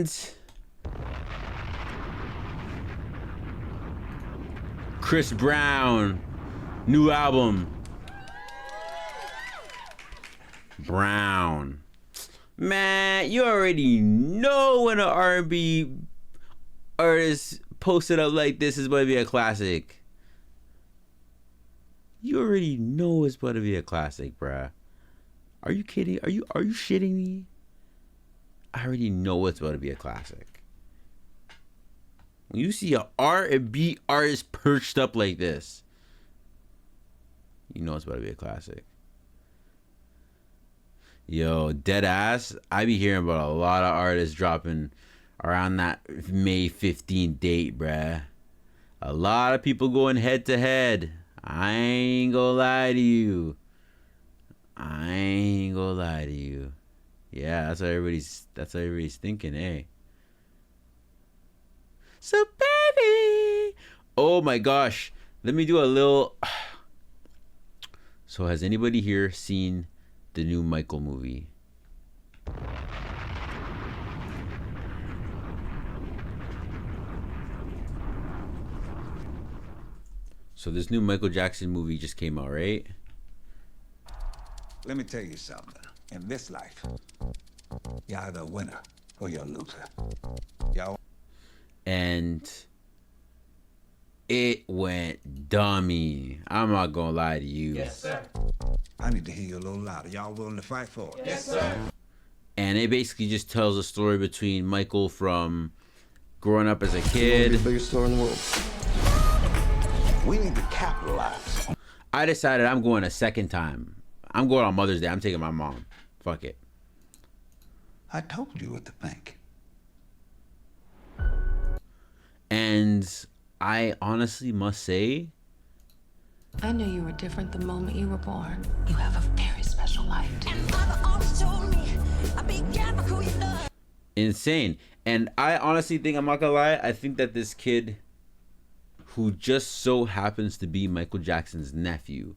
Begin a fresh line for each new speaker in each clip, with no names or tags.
And Chris Brown, new album. Brown. Man, you already know when an R&B artist posted up like this is going to be a classic. You already know it's going to be a classic, bruh. Are you kidding? Are you shitting me? I already know it's going to be a classic. When you see an R&B artist perched up like this, you know it's about to be a classic. Yo, dead ass, I be hearing about a lot of artists dropping around that May 15th date, bruh. A lot of people going head to head. I ain't gonna lie to you. Yeah, that's what everybody's thinking, eh? So baby, oh my gosh, let me do a little. So has anybody here seen the new Michael movie? So this new Michael Jackson movie just came out, right?
Let me tell you something. In this life, you're either a winner or you're a loser.
And it went dummy. I'm not gonna lie to you.
Yes, sir.
I need to hear you a little louder. Y'all willing to fight for it?
Yes, sir.
And it basically just tells a story between Michael from growing up as a kid.
The biggest store in the world.
We need to capitalize.
I decided I'm going a second time. I'm going on Mother's Day. I'm taking my mom. Fuck it.
I told you what to think.
And I honestly must say,
I knew you were different the moment you were born. You have a very special life.
insane. And I honestly think, I'm not gonna lie, I think that this kid who just so happens to be Michael Jackson's nephew,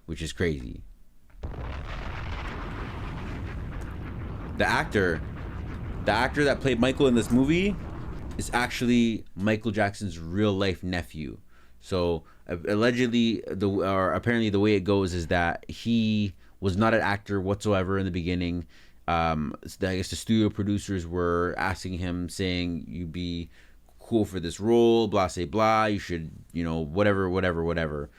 which is crazy. The actor that played Michael in this movie is actually Michael Jackson's real life nephew. So allegedly, or apparently the way it goes is that he was not an actor whatsoever in the beginning. I guess the studio producers were asking him, saying, "You'd be cool for this role, blah, say blah. You should, whatever."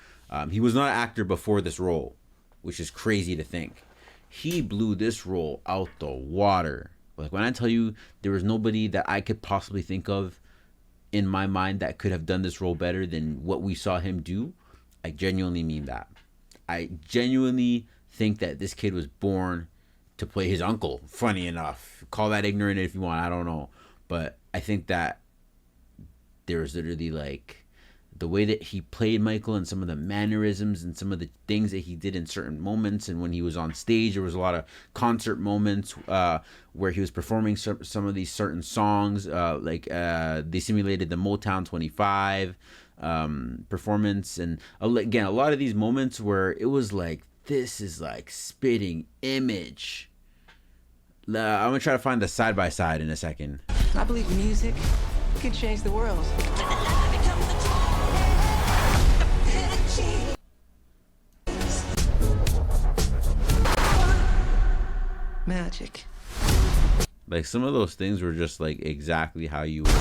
He was not an actor before this role, which is crazy to think. He blew this role out the water. Like, when I tell you there was nobody that I could possibly think of in my mind that could have done this role better than what we saw him do, I genuinely mean that. I genuinely think that this kid was born to play his uncle. Funny enough, call that ignorant if you want, I don't know, but I think that there was literally, like, the way that he played Michael and some of the mannerisms and some of the things that he did in certain moments. And when he was on stage, there was a lot of concert moments where he was performing some of these certain songs. They simulated the Motown 25 performance. And again, a lot of these moments where it was like, this is like spitting image. I'm going to try to find the side-by-side in a second.
I believe music can change the world. Magic.
Like, some of those things were just like exactly how you would.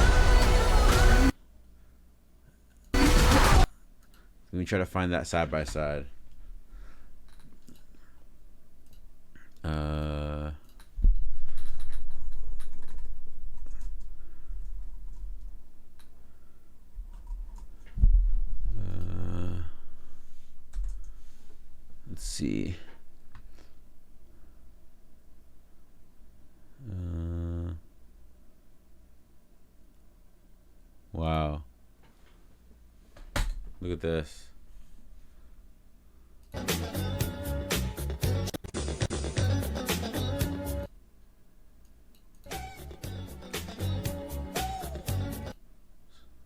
Let me try to find that side by side. Let's see. Wow. Look at this.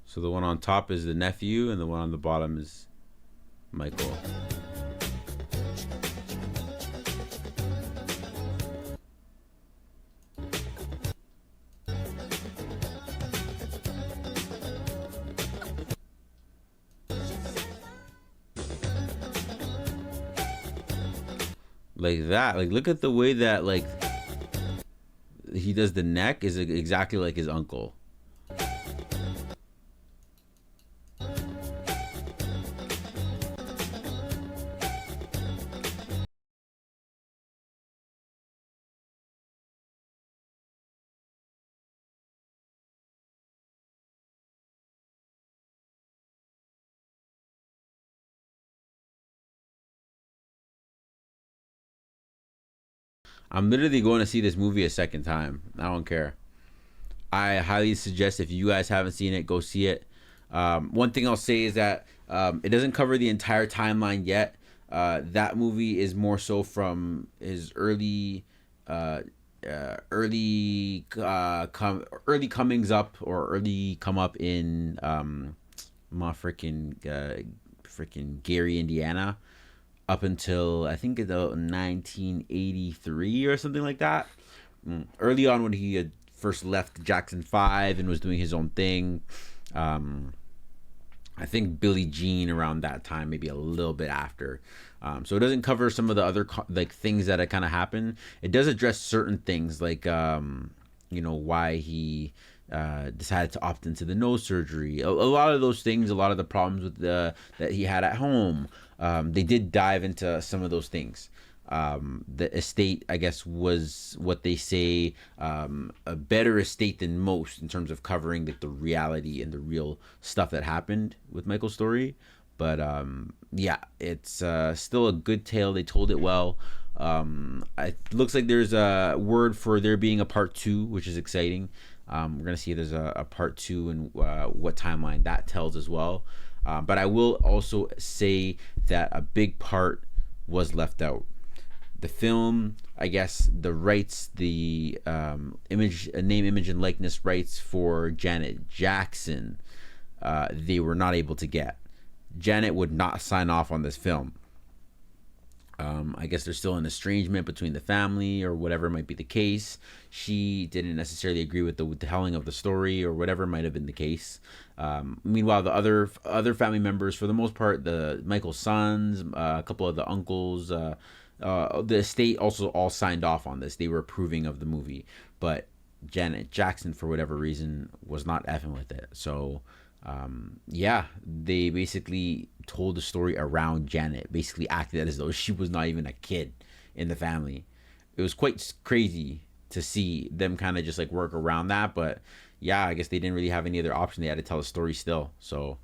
So the one on top is the nephew and the one on the bottom is Michael. like that. Like, look at the way that like he does the neck is exactly like his uncle. I'm literally going to see this movie a second time. I don't care. I highly suggest, if you guys haven't seen it, go see it. One thing I'll say is that it doesn't cover the entire timeline yet. That movie is more so from his early comings up, or early come up in my freaking Gary, Indiana, up until I think the 1983 or something like that. Early on, when he had first left Jackson 5 and was doing his own thing. I think Billie Jean around that time, maybe a little bit after. So it doesn't cover some of the other like things that kind of happen. It does address certain things, like why he decided to opt into the nose surgery. A lot of those things, a lot of the problems with that he had at home. They did dive into some of those things. The estate, I guess, was what they say a better estate than most in terms of covering the reality and the real stuff that happened with Michael's story. But yeah, it's still a good tale. They told it well. It looks like there's a word for there being a part 2, which is exciting. We're gonna see there's a part 2 and what timeline that tells as well. But I will also say that a big part was left out. The film, I guess, the rights, the name, image, and likeness rights for Janet Jackson, they were not able to get. Janet would not sign off on this film. I guess there's still an estrangement between the family, or whatever might be the case. She didn't necessarily agree with the telling of the story, or whatever might have been the case. Meanwhile, the other family members, for the most part, the Michael's sons, a couple of the uncles, the estate also all signed off on this. They were approving of the movie, but Janet Jackson, for whatever reason, was not effing with it. So yeah, they basically told the story around Janet, basically acted as though she was not even a kid in the family. It was quite crazy to see them kind of just like work around that. But yeah, I guess they didn't really have any other option. They had to tell a story still. So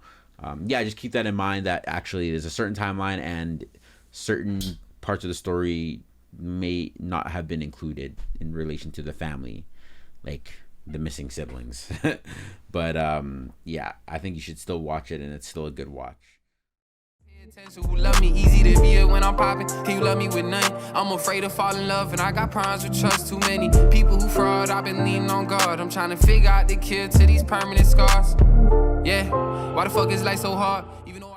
yeah, just keep that in mind, that actually there's a certain timeline, and certain parts of the story may not have been included in relation to the family, like the missing siblings. But yeah, I think you should still watch it, and it's still a good watch.
Who love me easy to be here when I'm popping? Can you love me with none? I'm afraid to fall in love, and I got problems with trust. Too many people who fraud, I've been leaning on God. I'm trying to figure out the cure to these permanent scars. Yeah, why the fuck is life so hard? Even though